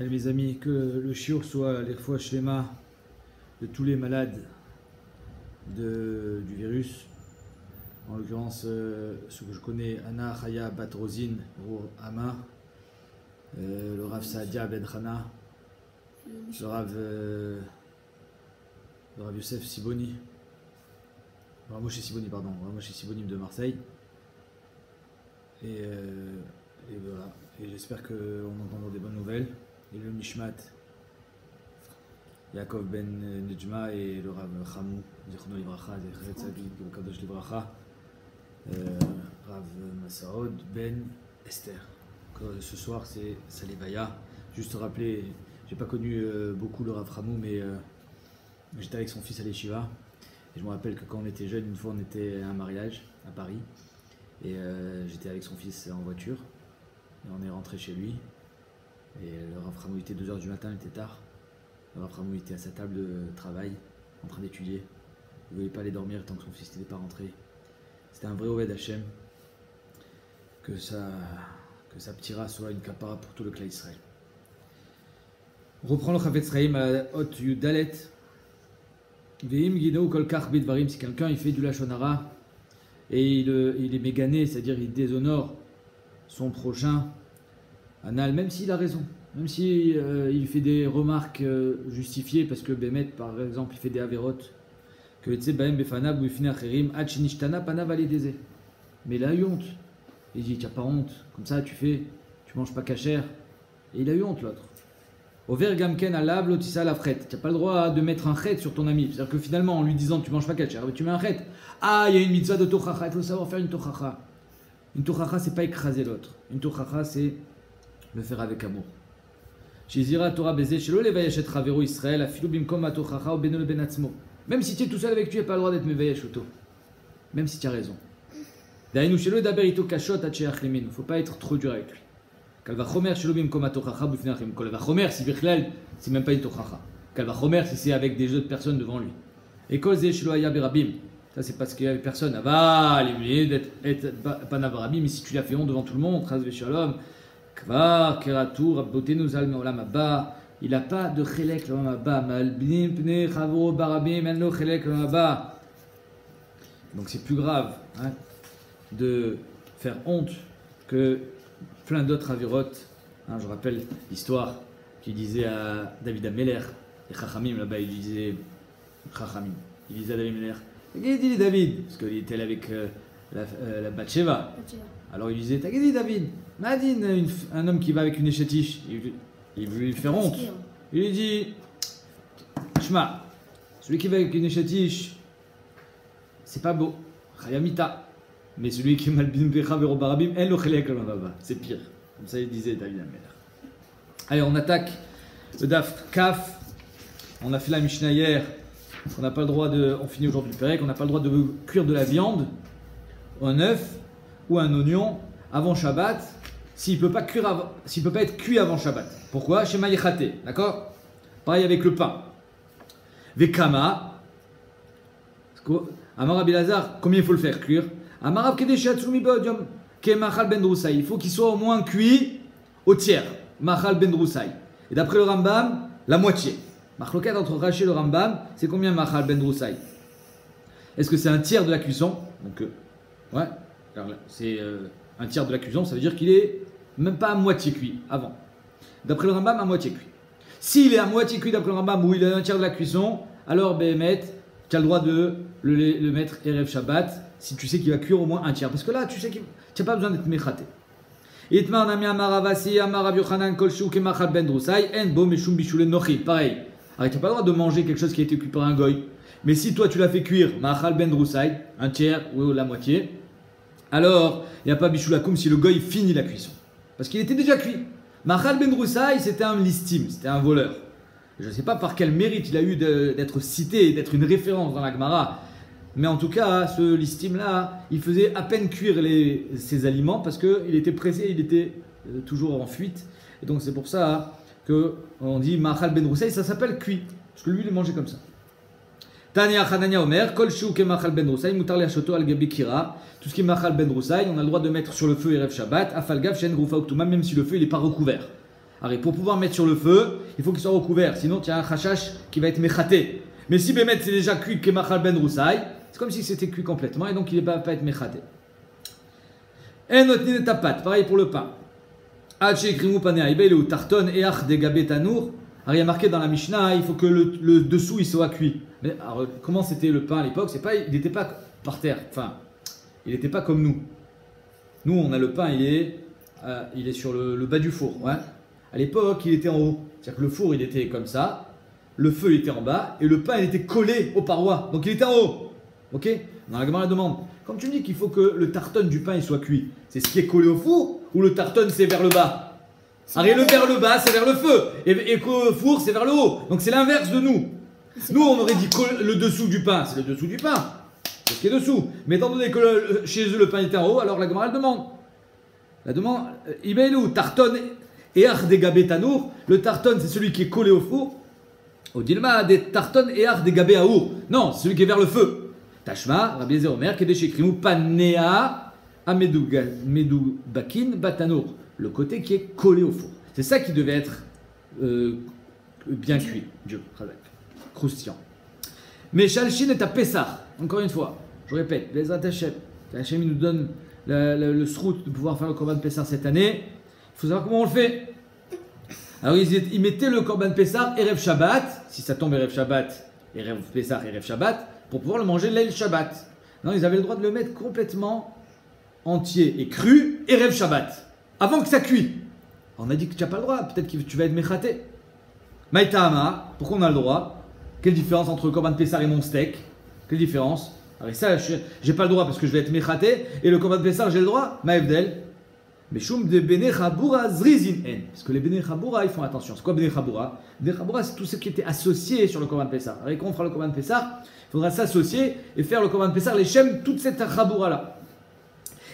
Allez mes amis, que le shiur soit l'irfoua shlema de tous les malades du virus. En l'occurrence, ceux que je connais, Anna, Chaya, Bat Rosine, Rour Ama, le Rav Saadia Ben Chana, le Rav Youssef Siboni, le Rav Moshe Siboni, pardon, le Rav Moshe Siboni de Marseille. Et voilà. Et j'espère qu'on entendra des bonnes nouvelles. Et le Nishmat, Yaakov Ben Nejma et le Rav Chamou, Zichrono Livracha, Zechet Tzaddik, Kadosh Livracha, Rav Masaod Ben Esther. Ce soir c'est Salivaya. Juste rappeler, j'ai pas connu beaucoup le Rav Chamou, mais j'étais avec son fils à l'Eshiva. Et je me rappelle que quand on était jeune, une fois on était à un mariage à Paris. Et j'étais avec son fils en voiture. Et on est rentré chez lui. Et le Rav Chamou était 2h du matin, il était tard. Le Rav Chamou était à sa table de travail, en train d'étudier. Il ne voulait pas aller dormir tant que son fils n'était pas rentré. C'était un vrai Oved Hashem. Que sa ptira soit une kapara pour tout le clan Israël. On reprend le Chafetz Chaim à la Hot Yudalet. Veim Gidou Kol Kach Bidvarim, si quelqu'un il fait du Lashon Hara et il est mégané, c'est-à-dire il déshonore son prochain, Anal, même s'il a raison, même si il fait des remarques justifiées, parce que Bémet, par exemple, il fait des avérotes, que tu sais, Baem Befanav ou Ifne Acherim, Hachinishtana Panav Aledeze. Mais il a eu honte. Il dit, tu n'as pas honte, comme ça tu manges pas cachère. Et il a eu honte l'autre. Over Gamken Alab Lotissa la fret. Tu n'as pas le droit de mettre un chet sur ton ami. C'est-à-dire que finalement, en lui disant, tu manges pas cachère, tu mets un chet. Ah, il y a une mitzvah de tochacha, il faut savoir faire une tochacha. Une tochacha, c'est pas écraser l'autre. Une tochacha, c'est le faire avec amour. Shizira Torah Bezé, Shelo Levayesh et Ravero Israël, Afilu Bimkom Atochacha ou Benol Benatzmo. Même si tu es tout seul avec lui, tu n'as pas le droit d'être Mevayesh Oto. Même si tu as raison. Dainu Shelo Daberito Kashot Acheach Lemin. Il ne faut pas être trop dur avec lui. Kalva Chomer Shelo Bimkom Atochacha Bufnachim. Kalva Chomer, si Birchlal, c'est même pas une tochacha. Kalva Chomer, si c'est avec des autres personnes devant lui. Et Kozé Shelo Aya Berabim. Ça, c'est parce qu'il n'y avait personne. Aval, il est d'être Panavarabim. Mais si tu l'as fait honte devant tout le monde, Chazve Shalom. Kvar, Keratou, Rabbotenu, Zalme, Olam Abba. Il n'a pas de Chelek, Olam Abba. Malbnim, Pne, Chavo, Barabim, Elno, Chelek, Olam Abba. Donc c'est plus grave de faire honte que plein d'autres avirotes. Je rappelle l'histoire qu'il disait à David Ameler, et Chachamim là-bas, il disait Chachamim. Il disait à David Ameler, qu'est-ce qu'il dit David? Parce qu'il était là avec la Batsheva. Alors il disait, t'as dit David, Madine, un homme qui va avec une échatiche, il veut lui faire honte. Il lui dit, Shma, celui qui va avec une échatiche, c'est pas beau, Chayamita. Mais celui qui est malbim pecha verobarabim, en lo chelek lo baba. C'est pire. Comme ça il disait David Ameler. Allez, on attaque le Daf Kaf. On a fait la Mishnah hier. On n'a pas le droit on finit aujourd'hui le Pérec, on n'a pas le droit de cuire de la viande, un œuf ou un oignon avant Shabbat, s'il peut pas être cuit avant Shabbat. Pourquoi? Shema Yechate, d'accord? Pareil avec le pain. Vekama, Amar Rabbi Lazar, combien il faut le faire cuire? Amar Rav Kedesh Yatsumi Bodium, Ke Machal Ben Drusai. Il faut qu'il soit au moins cuit au tiers. Machal Ben Drusai. Et d'après le Rambam, la moitié. Machloket entre Rashi et le Rambam, c'est combien Machal Ben Drusai? Est-ce que c'est un tiers de la cuisson? Donc, ouais, c'est un tiers de la cuisson, ça veut dire qu'il est même pas à moitié cuit avant. D'après le Rambam, à moitié cuit. S'il est à moitié cuit d'après le Rambam, ou il est un tiers de la cuisson, alors Behemet, tu as le droit de le mettre Erev Shabbat, si tu sais qu'il va cuire au moins un tiers. Parce que là, tu sais qu'il n'y a pas besoin d'être mechaté. Pareil. Alors, tu n'as pas le droit de manger quelque chose qui a été cuit par un goy. Mais si toi tu l'as fait cuire, ma'achal ben drusai, un tiers ou la moitié, alors il n'y a pas bishulakum si le goy finit la cuisson. Parce qu'il était déjà cuit. Ma'achal ben drusai, c'était un listim, c'était un voleur. Je ne sais pas par quel mérite il a eu d'être cité, d'être une référence dans la Gemara. Mais en tout cas, ce listim-là, il faisait à peine cuire ses aliments parce qu'il était pressé, il était toujours en fuite. Et donc c'est pour ça qu'on dit ma'achal ben drusai, ça s'appelle cuit. Parce que lui, il mangeait comme ça. Tania Hanania Omer, Kol Shu ke Machal Ben Drusai, Mutar Le'ashoto al Gabi Kira. Tout ce qui est Machal Ben Drusai, on a le droit de mettre sur le feu Erev Shabbat, Afal Gav Shen Grufa Uktuma, même si le feu il n'est pas recouvert. Alors, pour pouvoir mettre sur le feu, il faut qu'il soit recouvert. Sinon, tu as un chachash qui va être méchaté. Mais si Bémet c'est déjà cuit, Kemachal Ben Roussaï, c'est comme si c'était cuit complètement et donc il ne va pas être méchaté. Enotnin tapat, pareil pour le pain. Haché Krimou Panéaïbel ou Tarton et Ach de Gabetanour. Alors, il y a marqué dans la Mishnah, il faut que le dessous il soit cuit. Mais alors, comment c'était le pain à l'époque? Il n'était pas par terre. Enfin, il n'était pas comme nous. Nous, on a le pain, il est sur le bas du four. Ouais. À l'époque, il était en haut. C'est-à-dire que le four, il était comme ça. Le feu, il était en bas. Et le pain, il était collé aux parois. Donc, il était en haut. Ok? Dans la Gemara, la demande. Comme tu me dis qu'il faut que le tarton du pain il soit cuit, c'est ce qui est collé au four ou le tarton c'est vers le bas? Alors, le vers le bas, c'est vers le feu. Et qu'au four, c'est vers le haut. Donc, c'est l'inverse de nous. Nous, on aurait dit le dessous du pain. C'est le dessous du pain. C'est ce qui est dessous. Mais étant donné que chez eux, le pain était en haut, alors la Gemara, elle demande. La demande, Ibelou, tarton et ach de gabetanour. Le tarton, c'est celui qui est collé au four. Au dilma, des tarton et ach de gabé aour. Non, c'est celui qui est vers le feu. Tashma, Rabbi Eliezer Omer, qui est chez Krimou, panea, amedou bakin, batanour. Le côté qui est collé au four. C'est ça qui devait être bien cuit. Dieu, croustillant. Mais Shalshin est à Pessah. Encore une fois, je répète, Bezrat Hashem. Hashem nous donne le srout de pouvoir faire le Korban Pessah cette année. Il faut savoir comment on le fait. Alors ils mettaient le Korban Pessah Erev Shabbat, si ça tombe Erev Shabbat, Erev Pessah, Erev Shabbat, pour pouvoir le manger l'Eil Shabbat. Non, ils avaient le droit de le mettre complètement entier et cru Erev Shabbat. Avant que ça cuit. On a dit que tu n'as pas le droit, peut-être que tu vas être méchaté. Maïtama, pourquoi on a le droit? Quelle différence entre Korban Pessah et mon steak? Quelle différence? Alors ça, j'ai pas le droit parce que je vais être méchaté, et le Korban Pessah, j'ai le droit? Maïvdel. Mais choum de Bene Chaboura Zrizin En. Parce que les Bene Chaboura, ils font attention. C'est quoi Bene Chaboura? Bene Chaboura, c'est tout ce qui était associé sur le Korban Pessah. Alors quand on fera le Korban Pessah, il faudra s'associer et faire le Korban Pessah, les Shem, toute cette Chaboura là.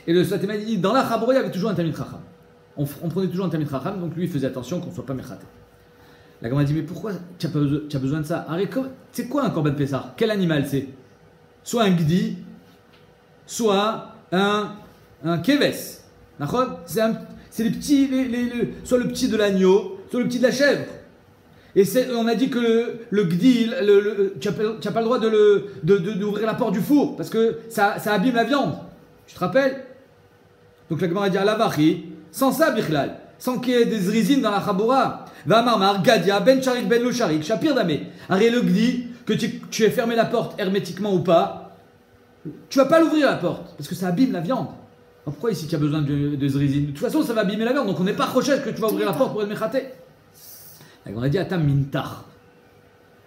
Et le Svatéma dit, dans la Chaboura, il y avait toujours un Talmid Chacham. On prenait toujours un Talmid Chacham, donc lui il faisait attention qu'on ne soit pas méchaté. La Gemara dit, mais pourquoi tu as besoin de ça? C'est quoi un Korban Pessah? Quel animal c'est? Soit un gdi, soit un keves. C'est les petits, soit le petit de l'agneau, soit le petit de la chèvre. Et on a dit que le gdi, tu n'as pas le droit d'ouvrir la porte du four, parce que ça abîme la viande. Tu te rappelles? Donc la Gemara dit à la vachi, sans ça, bichlal, sans qu'il y ait des zrizines dans la chaboura. Va marmar, gadia, ben charik, ben lo charik, shapir damé. Arrête le gdi, que tu aies fermé la porte hermétiquement ou pas, tu vas pas l'ouvrir la porte, parce que ça abîme la viande. Alors pourquoi ici tu as besoin de zrizine? De toute façon, ça va abîmer la viande, donc on n'est pas recherche que tu vas ouvrir la porte pour être méchaté. On a dit à ta mintar.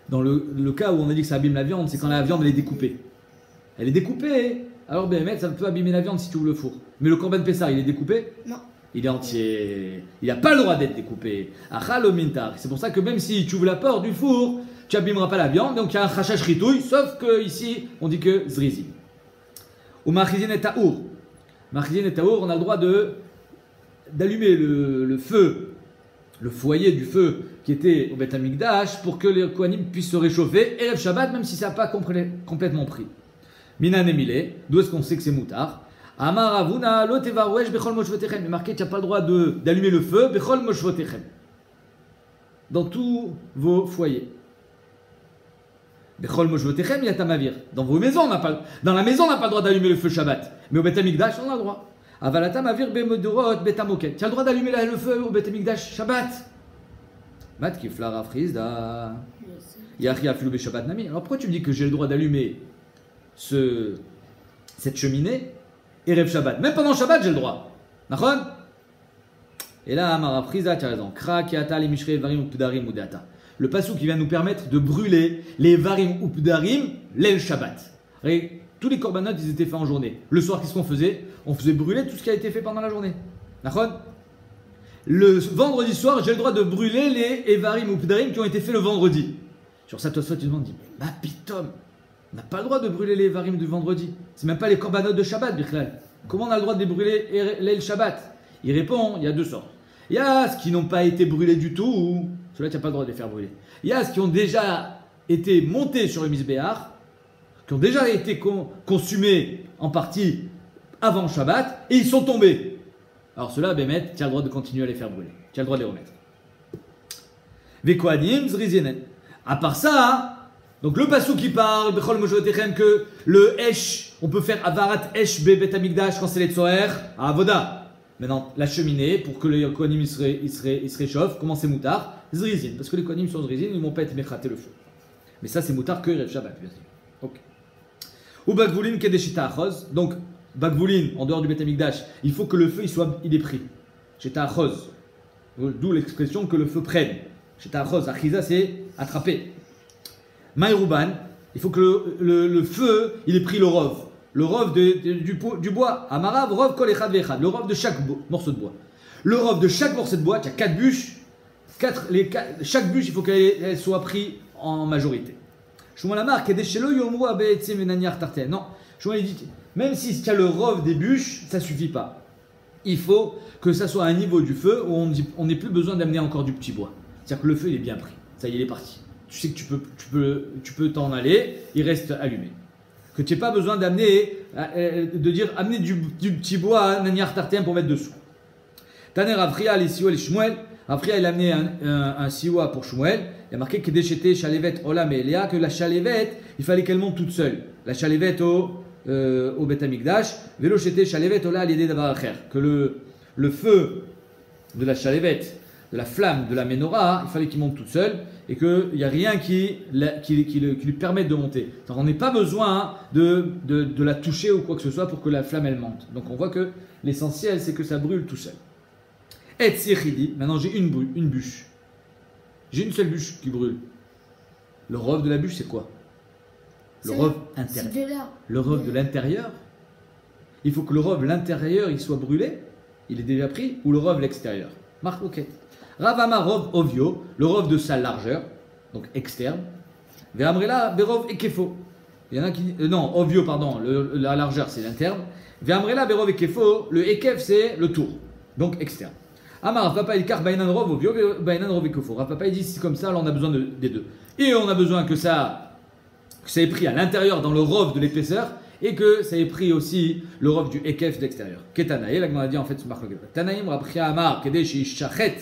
Dans le cas où on a dit que ça abîme la viande, c'est quand la viande elle est découpée. Elle est découpée. Alors BMF, ça peut abîmer la viande si tu ouvres le four. Mais le Korban Pessah, il est découpé? Non. Il est entier. Il n'a pas le droit d'être découpé. Achal mintar. C'est pour ça que même si tu ouvres la porte du four, tu n'abîmeras pas la viande. Donc il y a un chachash ritouille, sauf que ici on dit que zrizin. Ou machizin et taour. Machizin et taour, on a le droit d'allumer le feu, le foyer du feu qui était au Beth Amikdash pour que les Kohanim puissent se réchauffer et le Shabbat, même si ça n'a pas complètement pris. Minan Emile, d'où est-ce qu'on sait que c'est moutard? Amar Avuna, lotevarouesh bechol moshvotechem. Il est marqué, tu n'as pas le droit d'allumer le feu, bechol moshvotechem. Dans tous vos foyers. Bechol moshvotechem, il y a tamavir. Dans vos maisons, dans la maison, on n'a pas le droit d'allumer le feu Shabbat. Mais au Beth Amikdash, on a le droit. Avalatamavir bemodorot betamoken. Tu as le droit d'allumer le feu au Beth Amikdash Shabbat. Mat kifla rafrizda. Yachri afilu be Shabbat nami. Alors pourquoi tu me dis que j'ai le droit d'allumer cette cheminée Erev Shabbat? Même pendant Shabbat, j'ai le droit. Nachon? Et là, Amara Friza, tu as raison. Kra kiata le mishre varim updarim udata. Le passou qui vient nous permettre de brûler les varim updarim l'el Shabbat. Tous les korbanot, ils étaient faits en journée. Le soir, qu'est-ce qu'on faisait? On faisait brûler tout ce qui a été fait pendant la journée. Nachon? Le vendredi soir, j'ai le droit de brûler les evarim updarim qui ont été faits le vendredi. Sur ça, toi, tu te demandes, mais ma pitom, on n'a pas le droit de brûler les varim du vendredi. C'est même pas les korbanot de Shabbat, Bichlal. Comment on a le droit de les brûler l'el Shabbat? Il répond, il y a deux sortes. Il y a ceux qui n'ont pas été brûlés du tout, ceux-là, tu n'as pas le droit de les faire brûler. Il y a ceux qui ont déjà été montés sur le misbéach, qui ont déjà été consumés en partie avant Shabbat, et ils sont tombés. Alors ceux-là, Bémet, tu as le droit de continuer à les faire brûler. Tu as le droit de les remettre. Vekoanim zrizinen. À part ça, donc le passou qui parle, Bechol Moshovetechem, que le Esh, on peut faire Avarat Esh Be Bet Amigdash quand c'est les Tzoher, à Avoda. Maintenant, la cheminée, pour que les Kohanim ils se réchauffent, comment c'est moutard? Zrizin. Parce que les Kohanim sont zrizin, ils ne vont pas être méchaté le feu. Mais ça, c'est moutard que Erev Shabbat, bien sûr. Ok. Ou Bagvoulin Kedeshita Achoz. Donc, Bagvoulin, en dehors du Bet Amigdash, il faut que le feu il est pris. Sheta Achoz. D'où l'expression que le feu prenne. Sheta Achoz. Achiza, c'est attraper. Maïrouban, il faut que le feu, il ait pris le rov. Le rov du bois. Amarav, rov kol echad ve'echad. Le rov de chaque morceau de bois. Le rov de chaque morceau de bois, tu as 4 bûches. Chaque bûche, il faut qu'elle soit prise en majorité. Shmuel Amar, kedeshelo yomru abe'etzim venaniach tarten. Non, Shmuel dit, même si tu as le rov des bûches, ça suffit pas. Il faut que ça soit à un niveau du feu où on n'ait plus besoin d'amener encore du petit bois. C'est-à-dire que le feu, il est bien pris. Ça y est, il est parti. Tu sais que tu peux t'en aller, il reste allumé. Que tu n'aies pas besoin d'amener, amener du petit bois à Naniar Tartem pour mettre dessous. Taner Avria, les Siwa, les Shmuel. Avria, il a amené un Siwa pour Shmuel. Il a marqué que Deshete Shalevet Olam et Elia, que la Shalevet, il fallait qu'elle monte toute seule. La Shalevet au Bet Amigdash, Velo Shete Shalevet Ola l'idée d'avoir que le feu de la Shalevet, de la flamme de la menorah, il fallait qu'il monte toute seule et qu'il n'y a rien qui lui permette de monter. On n'a pas besoin de la toucher ou quoi que ce soit pour que la flamme elle monte. Donc on voit que l'essentiel c'est que ça brûle tout seul. Et Tsichidi, maintenant j'ai une bûche. J'ai une seule bûche qui brûle. Le rov de la bûche c'est quoi? Le rov intérieur. Le rov de l'intérieur. Il faut que le rov l'intérieur il soit brûlé, il est déjà pris, ou le rov l'extérieur. Marque ok. Ravama rov ovio, le rov de sa largeur, donc externe. Ve'amrela berov ekefo. Il y en a qui disent, non, ovio, pardon, la largeur c'est l'interne. Ve'amrela berov ekefo, le ekef c'est le tour, donc externe. Amar Papa il car bainan rov ovio, bainan rov ekefo. Papa il dit c'est comme ça, alors on a besoin des deux. Et on a besoin que ça ait pris à l'intérieur dans le rov de l'épaisseur et que ça ait pris aussi le rov du ekef d'extérieur. Ketanaï, là on a dit en fait ce marque le Tanaïm Rabchia Amar Kedeshi Shachet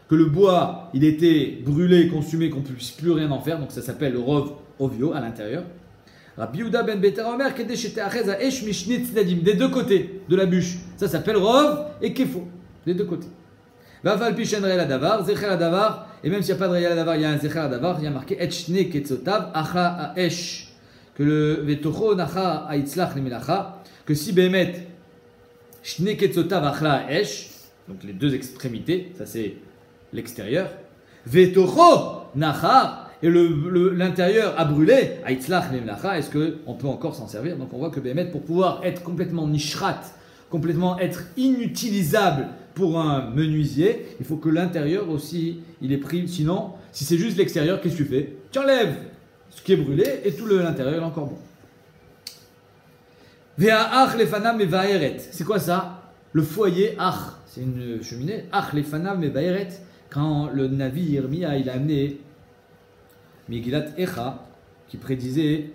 que le bois il était brûlé, consumé, qu'on ne puisse plus rien en faire, donc ça s'appelle le rov ovio à l'intérieur. Rabbi Yehuda ben Betera Omer des deux côtés de la bûche, ça s'appelle rov et kefo, des deux côtés. Vafal pishen re'el davar, zecher davar, et même s'il n'y a pas de re'el davar, il y a un zecher davar, il y a marqué etchne ketzotav acha aesh, que le vetocho nacha aitzlach lemelacha, que si behemet shne ketzotav acha aesh, donc les deux extrémités, ça c'est l'extérieur. Vetocho nacha, et l'intérieur a brûlé. Aitzlach lemlacha, est-ce qu'on peut encore s'en servir? Donc on voit que Béhémet, pour pouvoir être complètement nishrat, complètement être inutilisable pour un menuisier, il faut que l'intérieur aussi il est pris. Sinon, si c'est juste l'extérieur, qu'est-ce que tu fais? Tu enlèves ce qui est brûlé et tout l'intérieur est encore bon. Ve'ach lefanam mevaeret, c'est quoi ça? Le foyer ach. C'est une cheminée. Ach lefanav mevaeret. Quand le Navi Yirmiya il a amené Megillat Echa, qui prédisait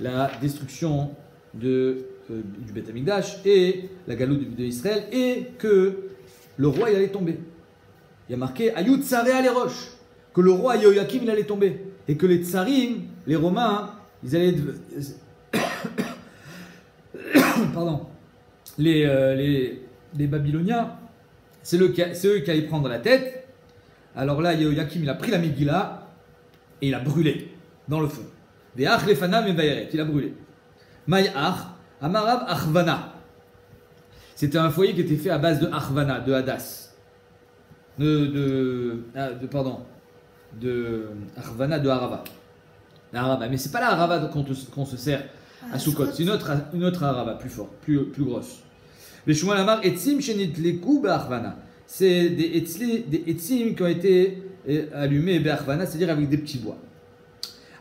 la destruction du Beth Amikdash et la galoute de Israël, et que le roi il allait tomber. Il y a marqué Ayut Tsareh les roches, que le roi Yoyakim il allait tomber, et que les Tsarim, les Romains, ils allaient pardon, les Babyloniens, c'est eux qui allaient prendre la tête. Alors là, Yoyakim, il a pris la Megillah et il a brûlé dans le feu. Ve'ach lefanam mevaeret, il a brûlé. Maïach, amarav achvana. C'était un foyer qui était fait à base de achvana, de hadas. De achvana, de harava. Harava. Mais c'est pas la harava qu'on se sert à Sukkot, c'est une autre harava, plus forte, plus grosse. Les Shmuel Amar etzim shenitleku be'achvana. C'est des etzim qui ont été allumés be'achvana, c'est-à-dire avec des petits bois.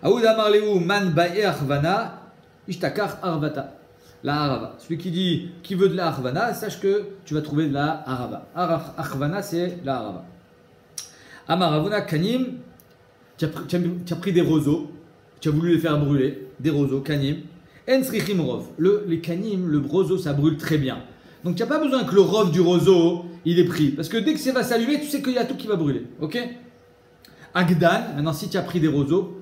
Aoud Amar Lehu man ba'e achvana ishtakar arvata. La harava. Celui qui veut de la harvana, sache que tu vas trouver de la harava. Harvana, c'est la harava. Amar Avuna kanim, tu as pris des roseaux, tu as voulu les faire brûler, des roseaux, kanim. En srichim rov. Les kanim, le roseau, ça brûle très bien. Donc tu n'as pas besoin que le rov du roseau, il est pris. Parce que dès que ça va s'allumer, tu sais qu'il y a tout qui va brûler. Ok? Agdan, maintenant si tu as pris des roseaux,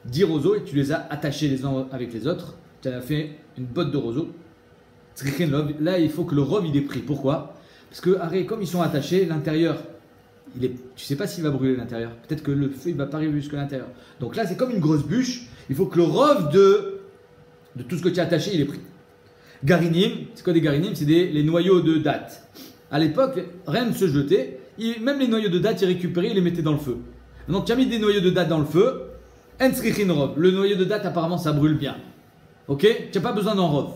10 roseaux, et tu les as attachés les uns avec les autres, tu as fait une botte de roseaux. Là, il faut que le rov, il est pris. Pourquoi? Parce que, comme ils sont attachés, l'intérieur, tu ne sais pas s'il va brûler l'intérieur. Peut-être que le feu, il ne va pas arriver jusqu'à l'intérieur. Donc là, c'est comme une grosse bûche. Il faut que le rov de tout ce que tu as attaché, il est pris. Garinim, c'est quoi des garinim? C'est les noyaux de date. À l'époque, rien ne se jetait. Même les noyaux de date, ils récupéraient, ils les mettaient dans le feu. Donc tu as mis des noyaux de date dans le feu. Ensrichin rov. Le noyau de date, apparemment, ça brûle bien. Ok? Tu n'as pas besoin d'en rov.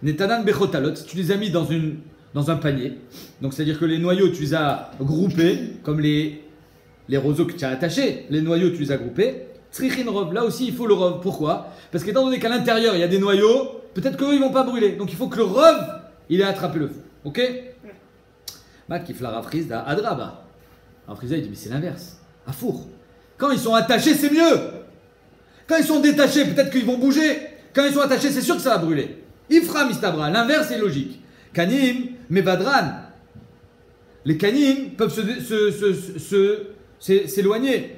Netanan bechotalot. Tu les as mis dans un panier. Donc c'est-à-dire que les noyaux, tu les as groupés, comme les roseaux que tu as attachés. Les noyaux, tu les as groupés. Tzrichin rov. Là aussi, il faut le rov. Pourquoi? Parce qu'étant donné qu'à l'intérieur, il y a des noyaux, peut-être qu'eux, ils ne vont pas brûler. Donc il faut que le rov, il ait attrapé le feu. Ok? Bah, kif la rafrizda adraba. Rafrizda, il dit, mais c'est l'inverse. À four. Quand ils sont attachés, c'est mieux. Quand ils sont détachés, peut-être qu'ils vont bouger. Quand ils sont attachés, c'est sûr que ça va brûler. Ifra mistabra. L'inverse est logique. Kanim, mevadran. Les kanim peuvent s'éloigner.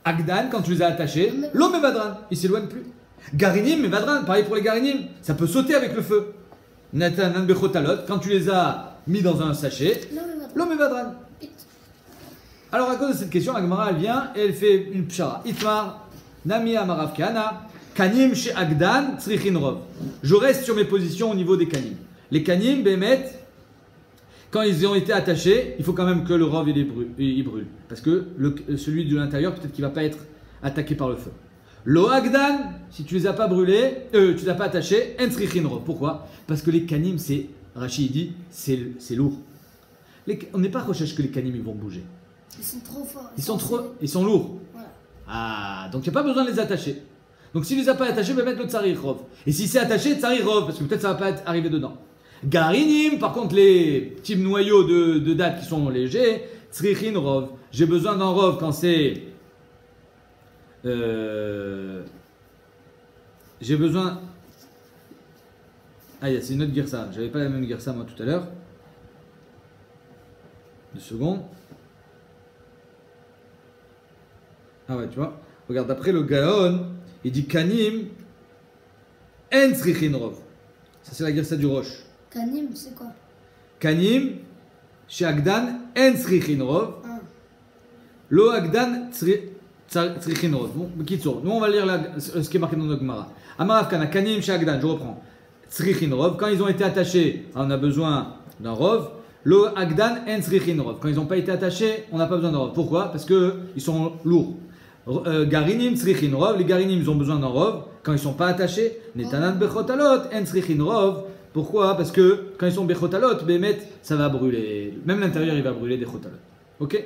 Agdan, quand tu les as attachés, l'eau mevadran. Ils ne s'éloignent plus. Garinim, mevadran. Pareil pour les garinim. Ça peut sauter avec le feu. Natanan bechotalot. Quand tu les as mis dans un sachet, l'eau mevadran. Alors à cause de cette question, la Gemara elle vient et elle fait une pshara. Itmar, Nami Amarav Kana, Kanim chez Agdan, Tzrichin Rov. Je reste sur mes positions au niveau des Kanim. Les Kanim, Bémet, quand ils ont été attachés, il faut quand même que le Rov il brûle. Parce que celui de l'intérieur, peut-être qu'il ne va pas être attaqué par le feu. Lo Agdan, si tu ne les as pas brûlés, tu ne les as pas attachés, En Tzrichin Rov. Pourquoi? Parce que les Kanim, Rachid dit, c'est lourd. On n'est pas recherche que les Kanim ils vont bouger. Ils sont trop forts. Ils sont lourds. Voilà. Ah, donc il n'y a pas besoin de les attacher. Donc s'il ne les a pas attachés, il va mettre le tsarirov. Et si c'est attaché, tsarirov, parce que peut-être ça ne va pas arriver dedans. Garinim, par contre, les petits noyaux de date qui sont légers, tsrichin rov. J'ai besoin d'un rov quand c'est. J'ai besoin. Ah, c'est une autre girsa. J'avais pas la même girsa moi tout à l'heure. 2 secondes. Ah ouais, tu vois. Regarde, après le Gaon, il dit Kanim en tzrichin rov. Ça, c'est la girsa du Roche. Kanim, c'est quoi? Kanim, chez Agdan, en tzrichin rov. Lo Agdan tzrichin rov. Bon, Kitsour. Nous, on va lire ce qui est marqué dans le Gemara. Amarav Kana, Kanim, chez Agdan, je reprends. Tzrichin rov. Quand ils ont été attachés, on a besoin d'un rov. Lo Agdan, en tzrichin rov. Quand ils n'ont pas été attachés, on n'a pas besoin d'un rov. Pourquoi? Parce qu'ils sont lourds. Garinim tzrichin rov, les garinim ils ont besoin d'un rov quand ils ne sont pas attachés. Netanan bechotalot en tzrichin rov. Pourquoi? Parce que quand ils sont bechotalot, bémet, ça va brûler. Même l'intérieur il va brûler des chotalot. Ok?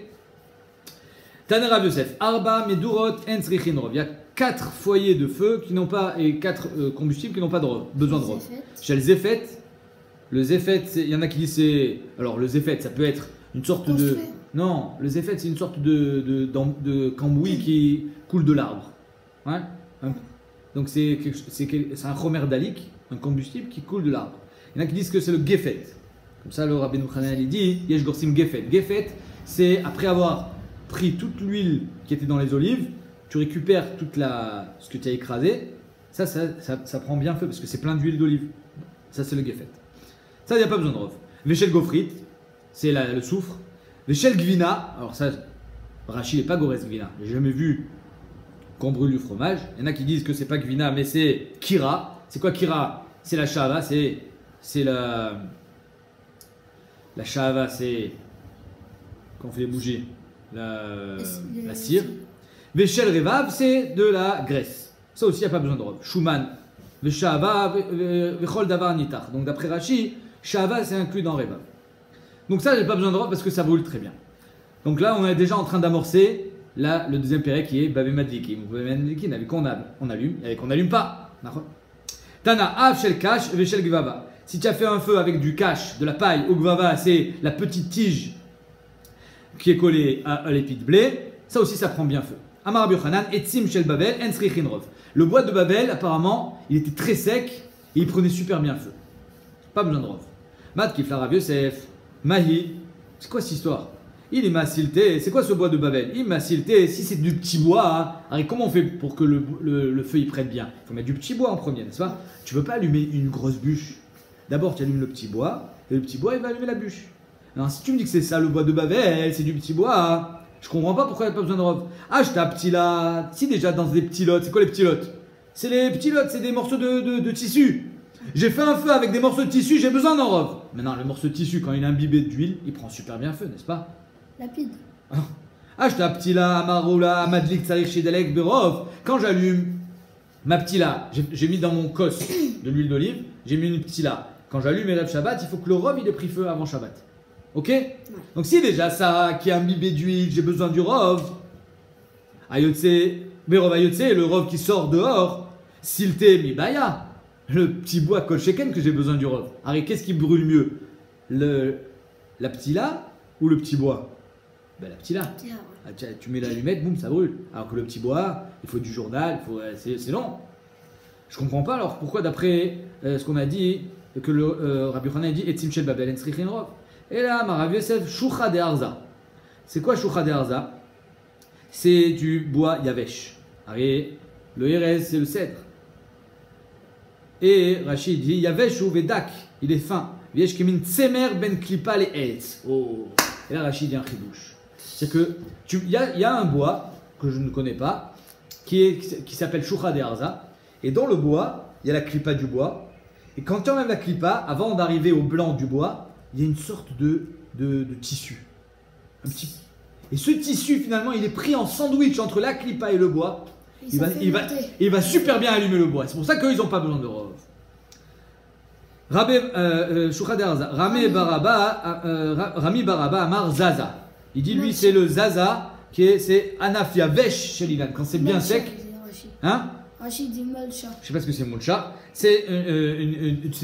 Taner Rav Yosef, Arba medurot en tzrichin rov. Il y a 4 foyers de feu qui n'ont pas et 4 combustibles qui n'ont pas de rov, besoin de rov. Chez le zéphet, il y en a qui disent c'est. Alors le zéphet, ça peut être une sorte de. Non, le zéphet, c'est une sorte de cambouis qui coule de l'arbre. Ouais? Donc c'est un chomer dalik, un combustible qui coule de l'arbre. Il y en a qui disent que c'est le gefet. Comme ça, le Rabbi Mouchanan il dit Yesh gorsim gefet. Gefet, c'est après avoir pris toute l'huile qui était dans les olives, tu récupères ce que tu as écrasé. Ça prend bien feu parce que c'est plein d'huile d'olive. Ça, c'est le gefet. Ça, il n'y a pas besoin de rov. Véchel gofrit, c'est le soufre. Véchel gvina, alors ça, Rachid n'est pas Gorez gvina. J'ai jamais vu qu'on brûle du fromage. Il y en a qui disent que c'est pas gvina, mais c'est kira. C'est quoi kira? C'est la shava, c'est la shava, c'est quand on fait les bougies, la cire. Véchel revav, c'est de la graisse. Ça aussi, il n'y a pas besoin de robe. Shuman, véchava, véchol davar nitar. Donc d'après Rachid, shava c'est inclus dans revav. Donc ça, j'ai pas besoin de robe parce que ça brûle très bien. Donc là, on est déjà en train d'amorcer le deuxième péré qui est Bavé Madlikim. Bavé Madlikim, avec on allume et avec on n'allume pas. Tana, Av Shel Kash, Veshel Gvava. Si tu as fait un feu avec du cash, de la paille, ou Gvava, c'est la petite tige qui est collée à l'épi de blé, ça aussi, ça prend bien feu. Amar Rabbi Yochanan, Etzim Shel Babel, Ensrichin Rov. Le bois de Babel, apparemment, il était très sec et il prenait super bien feu. Pas besoin de rov. Mat Kifla Rav Yosef, Mahi. C'est quoi cette histoire? Il est massilté. C'est quoi ce bois de Babel? Il est massilté. Si c'est du petit bois, hein, alors comment on fait pour que le feu il prenne bien? Il faut mettre du petit bois en premier, n'est-ce pas? Tu veux pas allumer une grosse bûche. D'abord, tu allumes le petit bois, et le petit bois il va allumer la bûche. Alors si tu me dis que c'est ça le bois de Babel, c'est du petit bois, hein, je comprends pas pourquoi il n'y a pas besoin de rov. Ah, je tape petit là. Si déjà dans des petits lots, c'est quoi les petits lots? C'est les petits lots, c'est des morceaux de tissu. J'ai fait un feu avec des morceaux de tissu, j'ai besoin d'un rov. Maintenant, le morceau de tissu, quand il est imbibé d'huile, il prend super bien feu, n'est-ce pas? Lapide. Ah, je tape petit là, amaroula, amadlik, tsarich, shidalek, berov. Quand j'allume ma petit là, j'ai mis dans mon cos de l'huile d'olive, j'ai mis une petit là. Quand j'allume Erev Shabbat, il faut que le rov il ait pris feu avant Shabbat. Ok? Donc si déjà ça qui est imbibé d'huile, j'ai besoin du rov. Ayotse, berov ayotse, le rov qui sort dehors, silte mibaya. Le petit bois kol sheken que j'ai besoin du rov. Alors qu'est-ce qui brûle mieux? La petit là ou le petit bois? Ben la petit là. Tiens, ouais. Ah, tu mets l'allumette, boum, ça brûle. Alors que le petit bois, il faut du journal, c'est long. Je comprends pas alors pourquoi d'après ce qu'on a dit, que le Rabbi Yochanan a dit Etzim shel Babel en tzrichin rov. Et là, Rav Yosef, Shucha de Arza. C'est quoi Shucha de Arza? C'est du bois yavesh. Allez, le Erez, c'est le cèdre. Et Rachid dit Yavesh ou Vedak, il est fin. Viesh kemin tsemer ben klipa le etz. Oh. Et là, Rachid dit un chidouche. C'est que il y a un bois que je ne connais pas qui s'appelle Shucha de Arza. Et dans le bois, il y a la klipa du bois. Et quand tu enlèves la klipa, avant d'arriver au blanc du bois, il y a une sorte de tissu. Un petit. Et ce tissu, finalement, il est pris en sandwich entre la klipa et le bois. Il va super bien allumer le bois. C'est pour ça qu'eux, ils n'ont pas besoin de rov. Rami Baraba Amar Zaza. Il dit, lui, c'est le Zaza, c'est Anafia Vesh chez l'Ilan. Quand c'est bien sec. Hein? Rachid dit Molcha. Je sais pas ce que c'est Molcha. C'est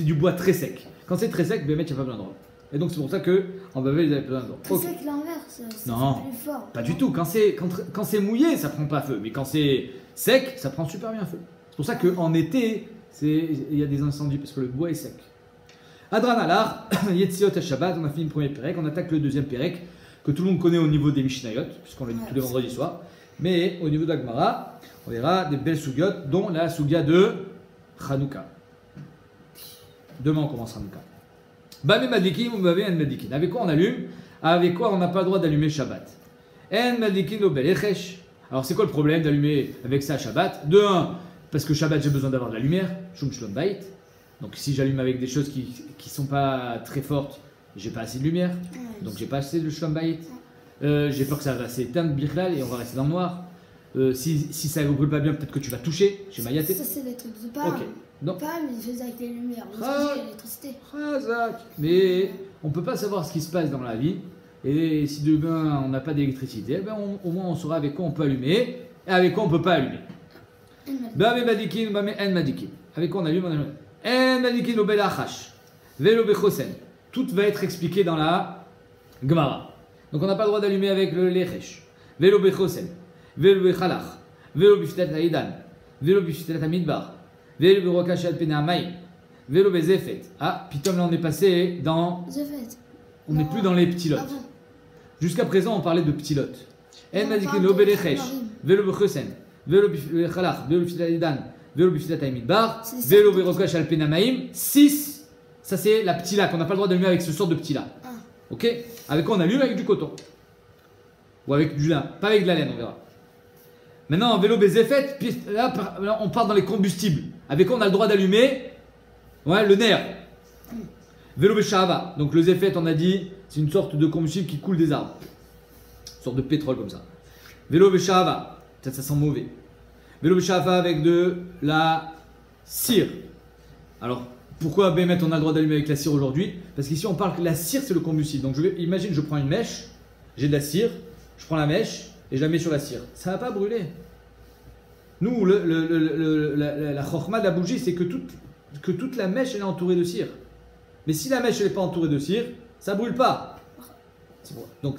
du bois très sec. Quand c'est très sec, Bémet, il n'y a pas besoin de rov. Et donc c'est pour ça qu'en Babel, ils avaient besoin de rov. Très sec l'inverse. Non, plus fort. pas du tout. Quand c'est mouillé, ça prend pas feu. Mais quand c'est sec, ça prend super bien feu. C'est pour ça qu'en été, il y a des incendies parce que le bois est sec. Adran Alar, Yetziot Shabbat, on a fini le premier Pérec, on attaque le deuxième Pérec, que tout le monde connaît au niveau des Mishnayot, puisqu'on l'a dit tous les vendredis soirs. Mais au niveau d'Agmara, on verra des belles sougiotes, dont la sougia de Hanouka. Demain, on commence Hanouka. Bamé Madikim ou Bamé En Madikin. Avec quoi on allume? Avec quoi on n'a pas le droit d'allumer Shabbat? En Madikin au Belechesh. Alors, c'est quoi le problème d'allumer avec ça Shabbat? De 1, parce que Shabbat, j'ai besoin d'avoir de la lumière. Shum Shlom Bait. Donc, si j'allume avec des choses qui ne sont pas très fortes, j'ai pas assez de lumière. Donc, j'ai pas assez de Shlom Bait. J'ai peur que ça va s'éteindre, Birklal, et on va rester dans le noir. Si ça ne brûle pas bien, peut-être que tu vas toucher chez Mayaté. Ça, c'est des trucs de palme. Ok. Donc, Palme, ils faisaient avec les lumières. Ils faisaient l'électricité. mais on ne peut pas savoir ce qui se passe dans la vie. Et si demain on n'a pas d'électricité, ben au moins on saura avec quoi on peut allumer et avec quoi on ne peut pas allumer. Avec quoi on allume? Tout va être expliqué dans la Gemara. Donc on n'a pas le droit d'allumer avec le lechesh. Velo bechosen, velo bechalach, velo biftat haidan, velo biftat hamidbar, velo berokash al penamai, velo bezefet. Ah, pitom là on est passé dans. On n'est plus dans les petits lots. Jusqu'à présent on parlait de petits lots. En madikin lo belechesh, velo bechosen, velo bechalach, velo biftat haidan, velo biftat hamidbar, velo berokash al penamaim. 6. Ça c'est la petit là qu'on n'a pas le droit d'allumer avec ce sort de petit là. Ok? Avec quoi on allume? Avec du coton. Ou avec du lin. Pas avec de la laine, on verra. Maintenant, en vélo bézéfet, là, on part dans les combustibles. Avec quoi on a le droit d'allumer? Ouais, le nerf. Vélo béchava. Donc le zéfet, on a dit, c'est une sorte de combustible qui coule des arbres. Une sorte de pétrole comme ça. Vélo béchava. Peut-être ça sent mauvais. Vélo béchava avec de la cire. Alors, pourquoi Bémet on a le droit d'allumer avec la cire aujourd'hui? Parce qu'ici on parle que la cire c'est le combustible. Donc imagine je prends une mèche, j'ai de la cire, je prends la mèche et je la mets sur la cire. Ça va pas brûler. Nous, la chorma de la bougie c'est que toute la mèche elle est entourée de cire. Mais si la mèche elle n'est pas entourée de cire, ça brûle pas. Donc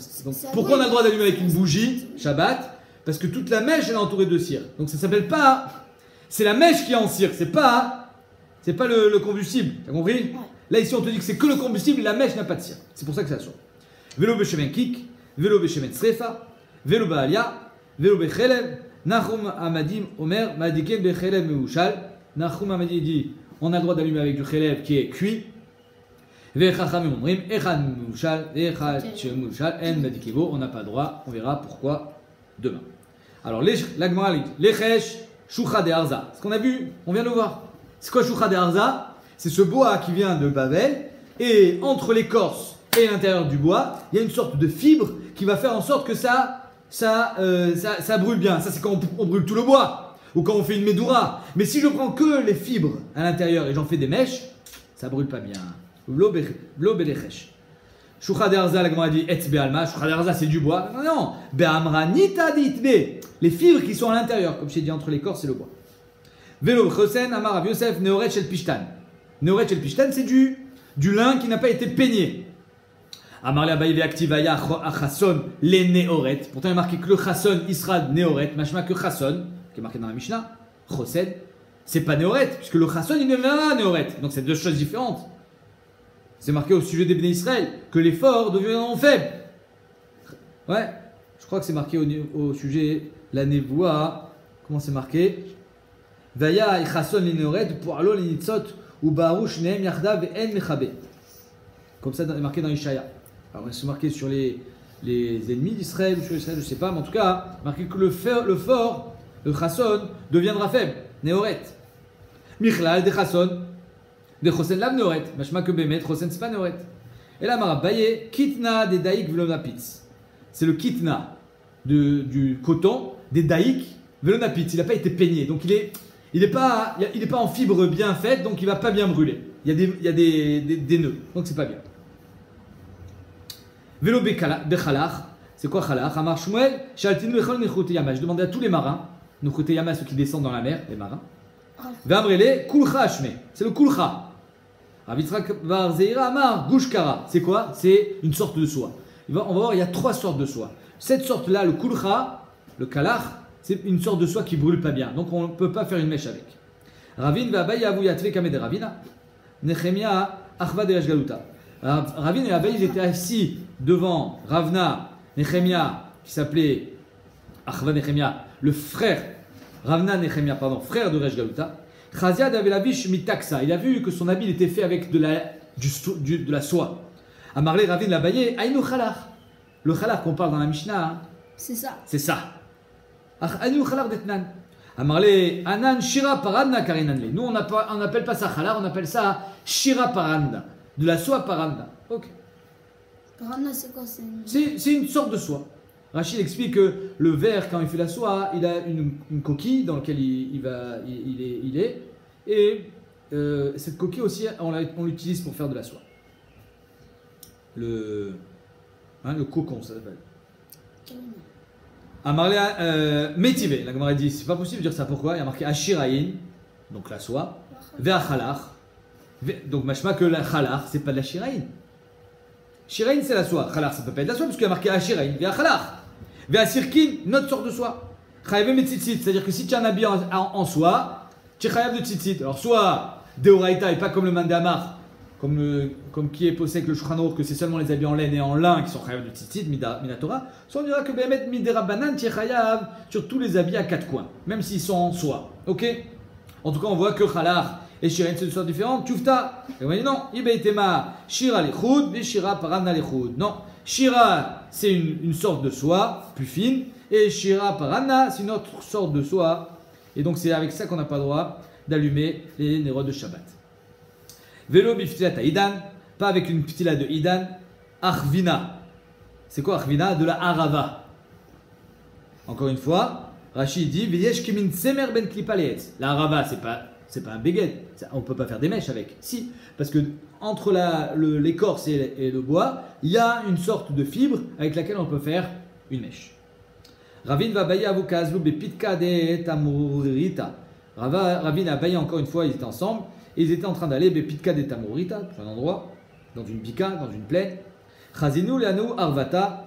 pourquoi on a le droit d'allumer avec une bougie, Shabbat? Parce que toute la mèche elle est entourée de cire. Donc ça s'appelle pas... C'est la mèche qui est en cire, c'est pas le combustible, t'as compris? Là, ici, on te dit que c'est que le combustible et la mèche n'a pas de cire. C'est pour ça que ça sort. Velo beshemen kik, velo beshemen srefa, velo baalia, velo bechelev, Nachum Amadim Omer Madiken bechelev meushal. Nachum Amadim dit on a le droit d'allumer avec du chelev qui est cuit. Vechachamim omrim echad meushal, echad meushal, en madikevo. On n'a pas le droit. On verra pourquoi demain. Alors, la Gemara dit lechesh shucha de arza. Ce qu'on a vu, on vient de le voir. C'est quoi shucha de arza? C'est ce bois qui vient de Babel, et entre l'écorce et l'intérieur du bois, il y a une sorte de fibre qui va faire en sorte que ça brûle bien. Ça, c'est quand on brûle tout le bois, ou quand on fait une medoura. Mais si je prends que les fibres à l'intérieur et j'en fais des mèches, ça brûle pas bien. Vlo belechesh. Shucha de arza, la Gemara dit etz be'alma. Shucha de arza, c'est du bois. Non, be'amra nita ditbe. Les fibres qui sont à l'intérieur, comme je t'ai dit, entre l'écorce et le bois. Velo chosen amar Rav Yosef neoret shel pishtan. Neoret shel pishtan, c'est du lin qui n'a pas été peigné. Amarle abaye activaya achason les neoret. Pourtant, il est marqué que le chason il sera neoret. Machma que chason, qui est marqué dans la Mishnah, chosen, c'est pas neoret, puisque le chason il ne vient pas neoret. Donc c'est deux choses différentes. C'est marqué au sujet des Béné Israël que les forts deviendront faibles. Ouais, je crois que c'est marqué au sujet la névoie. Comment c'est marqué? Vaya chason les neoret pour alo les nitzot. Ou baruch nehem yardav en mechabe. Comme ça, c'est marqué dans Ishaïa. Alors, c'est marqué sur les ennemis d'Israël ou sur Israël, je ne sais pas, mais en tout cas, marqué que le fort, le chasson, deviendra faible. Néoret. Michlal de chasson, de chosen lav néoret. Machma que bemet, chosen c'est pas néoret. Et là, Marabaye, kitna des daïk velonapitz. C'est le kitna du coton, des daïk velonapitz. Il n'a pas été peigné, donc il n'est pas en fibre bien faite, donc il ne va pas bien brûler. Il y a des nœuds, donc c'est pas bien. Vélo bechalach, c'est quoi chalach? Amar Shmuel, shaltinu lechol nechute yama. Je demandais à tous les marins, nechute yama, ceux qui descendent dans la mer, les marins. Vamrele, kulcha ashme, c'est le kulcha. Rav Yitzhak bar Zeira amar gushkara, c'est quoi? C'est une sorte de soie. On va voir, il y a trois sortes de soie. Cette sorte-là, le kulcha, le kalach, c'est une sorte de soie qui brûle pas bien, donc on ne peut pas faire une mèche avec. Ravin va abaye avu yatve kame de Ravina. Nechemia achva de Yashgaluta. Ravin et Abaye, ils étaient assis devant Ravna Nechemia, qui s'appelait Achva Nechemia, le frère, Ravna Nechemia, pardon, frère de Yashgaluta. Chaziad avait la biche mitaksa. Il a vu que son habit était fait avec de la soie. Amarle Ravin l'Abaye, aïnou chalach. Le chalach qu'on parle dans la Mishnah, c'est ça. C'est ça. Aïnou chalach d'etnan. Amarle anan shira paranda karinanle. Nous on n'appelle pas ça chalach, on appelle ça shira paranda. De la soie paranda. Ok. Paranda, c'est quoi? C'est une sorte de soie. Rachid explique que le verre, quand il fait la soie, il a une coquille dans laquelle il est. Et cette coquille aussi, on l'utilise pour faire de la soie. Le cocon, ça s'appelle. Amarle métivé. La Gemara dit, c'est pas possible de dire ça. Pourquoi? Il y a marqué ashiraïn, donc la soie, ve'achalach. Donc, machma que la chalach, c'est pas de la shiraïn. Shiraïn, c'est la soie. Chalach, ça peut pas être de la soie, parce qu'il y a marqué ashiraïn. Vea chalach. Vea sirkin, une autre sorte de soie. Chayav metzitzit, c'est-à-dire que si tu as un habit en soie, tu es chayav de tzitzit. Alors, soit deoraita et pas comme le mandamar, comme qui est posé avec le Shulchan Aruch, que c'est seulement les habits en laine et en lin qui sont chayav de tzitzit, minatora. Soit on dira que behemet miderabanan, tu es chayav sur tous les habits à quatre coins, même s'ils sont en soie. Ok? En tout cas, on voit que chalach et shiraïn, c'est une sorte différente. Tchoufta. Et on dit non. Ibeitema shira lechud, et shira parana lechud. Non. Shira, c'est une sorte de soie plus fine. Et shira parana, c'est une autre sorte de soie. Et donc, c'est avec ça qu'on n'a pas le droit d'allumer les nérodes de Shabbat. Vélo biftilat idan. Pas avec une ptila de idan. Arvina. C'est quoi arvina? De la harava. Encore une fois, Rachid dit V'yesh kimin semer ben klipa leetz. La harava, c'est pas un béguet, on ne peut pas faire des mèches avec. Si, parce que entre l'écorce et le bois, il y a une sorte de fibre avec laquelle on peut faire une mèche. Ravin va bailler avukazlu bepitka de tamurita. Ravin a baillé encore une fois, ils étaient ensemble, et ils étaient en train d'aller bepitka de tamurita, c'est un endroit, dans une bika, dans une plaine. Chazinu leanu arvata.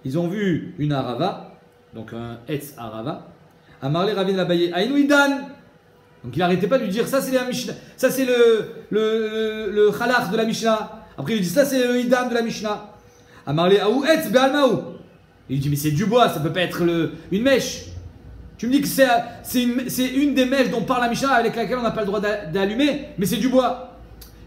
Ils ont vu une arava, donc un etz arava. Amarle Ravin a baillé ainu idan. Donc il n'arrêtait pas de lui dire ça c'est la Mishnah, ça c'est le Khalach de la Mishnah. Après il lui dit ça c'est le Idam de la Mishnah. Amarle Aou Etz Be'almaou. Il lui dit mais c'est du bois, ça peut pas être une mèche. Tu me dis que c'est une des mèches dont parle la Mishnah avec laquelle on n'a pas le droit d'allumer, mais c'est du bois.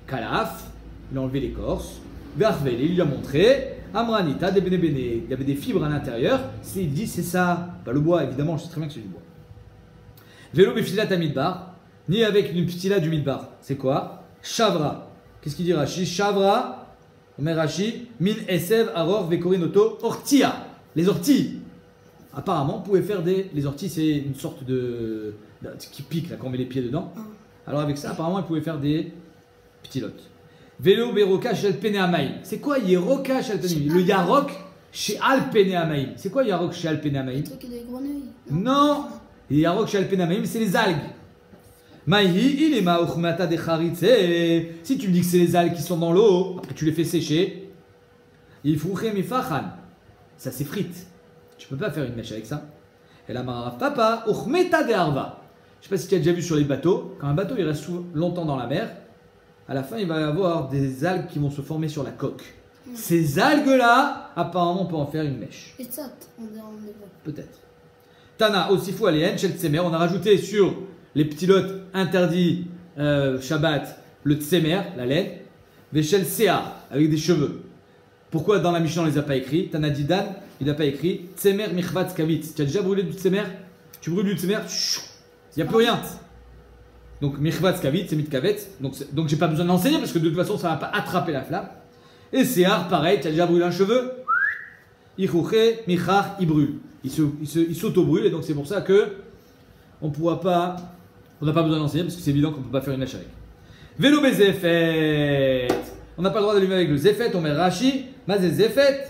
Kalaf, il a enlevé l'écorce. Vervel, il lui a montré. Amranita, des béné. Il y avait des fibres à l'intérieur. Il dit c'est ça. Pas le bois, évidemment, je sais très bien que c'est du bois. Vélo befilat à midbar, ni avec une ptila du midbar. C'est quoi? Shavra. Qu'est-ce qu'il dit Rashi? Shavra, Omer Rashi, min esev aror vekorinoto ortia. Les orties. Apparemment, on pouvait faire les orties, c'est une sorte qui pique là quand on met les pieds dedans. Alors avec ça, apparemment, ils pouvaient faire des ptilotes. Vélo beroka shel pene amaim. C'est quoi yeroka shel pene amaim? Le yarok chez al pene amaim. C'est quoi yarok chez al pene amaim? Le truc des grenouilles. Non. Yarok shel pene amaim, c'est les algues. Maïhi, il est ma'uchmata de charitze. Si tu me dis que c'est les algues qui sont dans l'eau, après tu les fais sécher, il frouche mifachan. Ça s'effrite. Tu peux pas faire une mèche avec ça. Et la maraf papa, uchmeta de harva. Je sais pas si tu as déjà vu sur les bateaux, quand un bateau il reste longtemps dans la mer, à la fin il va y avoir des algues qui vont se former sur la coque. Ces algues-là, apparemment on peut en faire une mèche. Et ça, on dirait en hébreu. Peut-être. Tana aussi fou aléen, chez le tsemer, on a rajouté sur les petits lots interdits Shabbat le tsemer, la laine, véchel sear, avec des cheveux. Pourquoi dans la Mishnah on les a pas écrits? Tana Didan, il n'a pas écrit tsemer michvat skavitz. Tu as déjà brûlé du tsemer? Tu brûles du tsemer, il n'y a plus rien. Donc michvat skavitz, c'est mitkavetz. Donc j'ai pas besoin de l'enseigner parce que de toute façon ça va pas attraper la flamme. Et sear, pareil, tu as déjà brûlé un cheveu? Ichouché, michach, il brûle. Il s'auto-brûle et donc c'est pour ça que on n'a pas besoin d'enseigner parce que c'est évident qu'on ne peut pas faire une mèche avec. Vélo bezefet. On n'a pas le droit d'allumer avec le zefet, on met Rashi. Mazé zefet.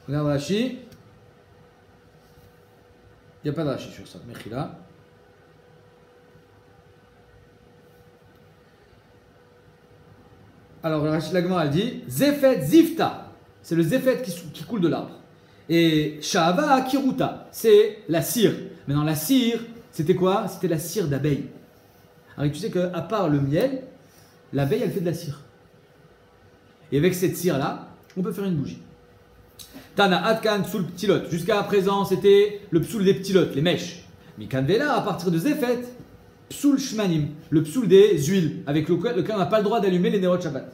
Regarde Rashi. Il n'y a pas de Rashi sur ça. Mechila. Alors Rashi Lagmar elle dit zefet zifta. C'est le zefet qui coule de l'arbre. Et Shahava Kiruta, c'est la cire. Maintenant, la cire, c'était quoi? C'était la cire d'abeille. Alors, tu sais qu'à part le miel, l'abeille, elle fait de la cire. Et avec cette cire-là, on peut faire une bougie. Tana Atkan Psoul Ptilot. Jusqu'à présent, c'était le psoul des ptilotes, les mèches. Mikan Vela, à partir de Zefet, Psoul Shmanim, le psoul des huiles, avec lequel on n'a pas le droit d'allumer les Nerot Shabbat.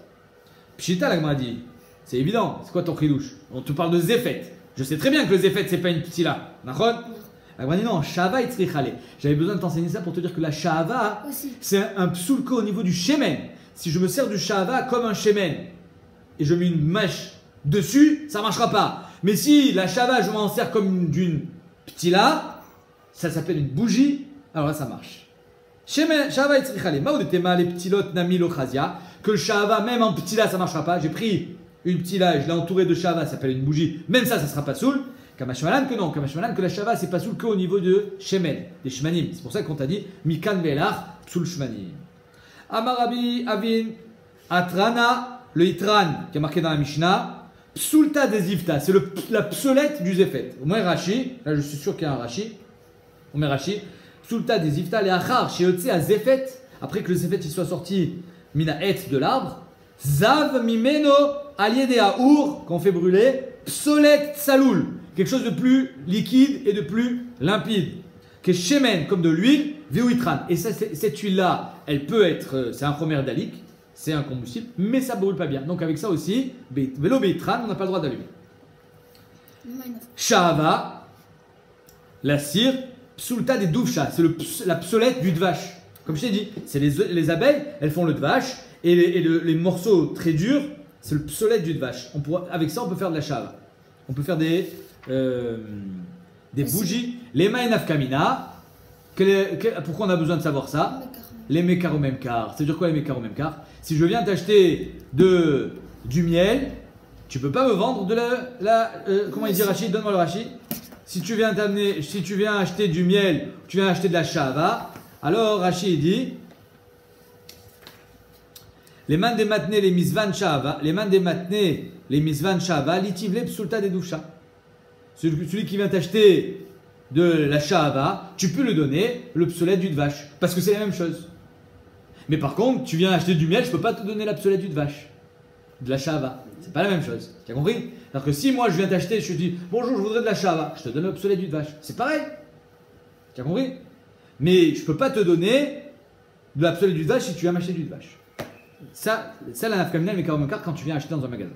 Pshita, la Gemara dit, c'est évident, c'est quoi ton chidouche? On te parle de Zefet. Je sais très bien que le Zefet, c'est pas une ptila. Nachon? La Gemara dit non, Shava et Tzrichale. J'avais besoin de t'enseigner ça pour te dire que la Shava, c'est un psoulko au niveau du shemen. Si je me sers du Shava comme un shemen et je mets une mèche dessus, ça marchera pas. Mais si la Shava, je m'en sers comme d'une ptila, ça s'appelle une bougie, alors là, ça marche. Shava et Tzrichale. Maoudetema, les ptilot nami lochazia. Que le Shava, même en ptila, ça marchera pas. J'ai pris une ptila et je l'ai entourée de Shava, ça s'appelle une bougie. Même ça sera pas soul. Kamashmalan que non, Kamashmalan que la Shava c'est pas soul qu'au niveau de Shemen, des Shmanim. C'est pour ça qu'on t'a dit Mikan Velach, Psul Shmanim. Amarabi Avin Atrana, le Itran qui est marqué dans la Mishnah, Psulta des Ifta, c'est la psolette du Zefet. Au moins Rashi, là je suis sûr qu'il y a un Rashi. Au moins Rashi, Psulta des Ifta, les Achar, chez Otse à Zefet, après que le Zefet il soit sorti Mina Et de l'arbre, Zav Mimeno Aliede Aour, qu'on fait brûler, Psolet Saloul. Quelque chose de plus liquide et de plus limpide. Que shemen, comme de l'huile, véoitran. Et ça, cette huile-là, elle peut être, c'est un chomère dalik, c'est un combustible, mais ça ne brûle pas bien. Donc avec ça aussi, vélo béitran, on n'a pas le droit d'allumer. Shahava, la cire, psulta des douvcha, c'est la psolette du dvache. Comme je t'ai dit, c'est les abeilles, elles font le dvache, et les morceaux très durs, c'est le psolette du dvache. Avec ça, on peut faire de la shahava. On peut faire des bougies. Les maïnaf kamina. Pourquoi on a besoin de savoir ça? Les mekar au même quart. C'est-à-dire quoi les mekar au même quart? Si je viens t'acheter du miel, tu peux pas me vendre de comment il dit Rachid? Donne-moi le Rachid. Si tu viens acheter du miel, tu viens acheter de la shahava, alors Rachid dit les mains des matnés, les misvan shahava, les mains des matnés, les misvan shahava, litivle psulta des doucha. Celui qui vient t'acheter de la shahava, tu peux lui donner l'obsolète d'une vache. Parce que c'est la même chose. Mais par contre, tu viens acheter du miel, je peux pas te donner l'obsolète d'une vache. De la shahava. C'est pas la même chose. Tu as compris? Alors que si moi je viens t'acheter, je te dis bonjour, je voudrais de la shahava, je te donne l'obsolète d'une vache. C'est pareil. Tu as compris? Mais je peux pas te donner de l'absolète d'une vache si tu viens m'acheter d'une vache. Ça la nafkamina, mais quand tu viens acheter dans un magasin.